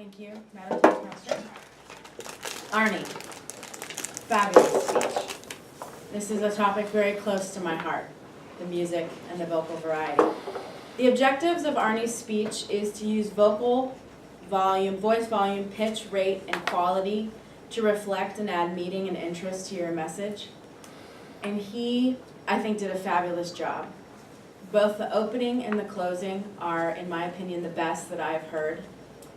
Thank you, Madam Toastmaster. Arnie, fabulous speech. This is a topic very close to my heart, the music and the vocal variety. The objectives of Arnie's speech is to use vocal volume, voice volume, pitch, rate, and quality to reflect and add meaning and interest to your message. And he, I think, did a fabulous job. Both the opening and the closing are, in my opinion, the best that I've heard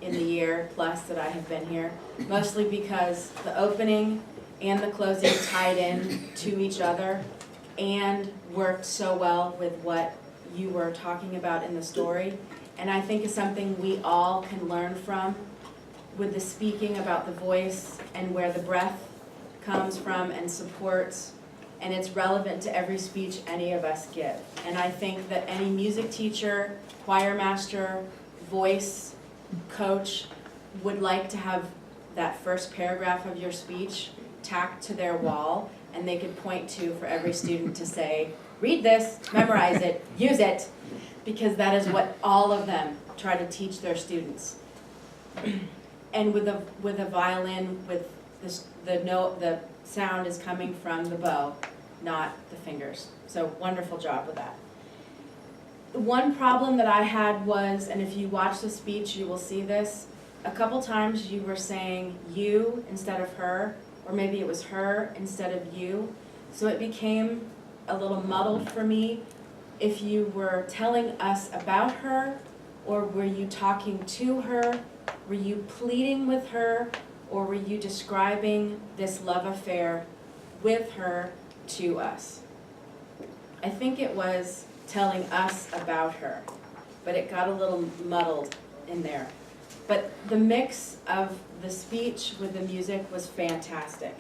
in the year plus that I have been here, mostly because the opening and the closing tied in to each other and worked so well with what you were talking about in the story. And I think is something we all can learn from with the speaking about the voice and where the breath comes from and supports, and it's relevant to every speech any of us give. And I think that any music teacher, choir master, voice coach would like to have that first paragraph of your speech tacked to their wall, and they could point to for every student to say, read this, memorize it, use it, because that is what all of them try to teach their students. And with a violin, with this, the sound is coming from the bow, not the fingers. So wonderful job with that. One problem that I had was, and if you watch the speech, you will see this, a couple times you were saying you instead of her, or maybe it was her instead of you. So it became a little muddled for me if you were telling us about her, or were you talking to her, were you pleading with her, or were you describing this love affair with her to us? I think it was telling us about her, but it got a little muddled in there. But the mix of the speech with the music was fantastic.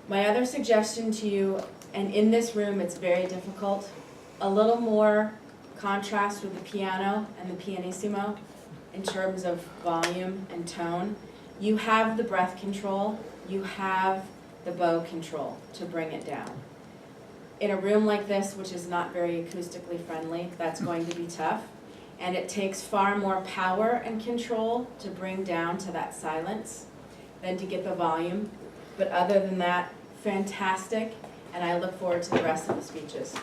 My other suggestion to you, and in this room it's very difficult, a little more contrast with the piano and the pianissimo in terms of volume and tone. You have the breath control, you have the bow control to bring it down. In a room like this, which is not very acoustically friendly, that's going to be tough. And it takes far more power and control to bring down to that silence than to get the volume. But other than that, fantastic, and I look forward to the rest of the speeches.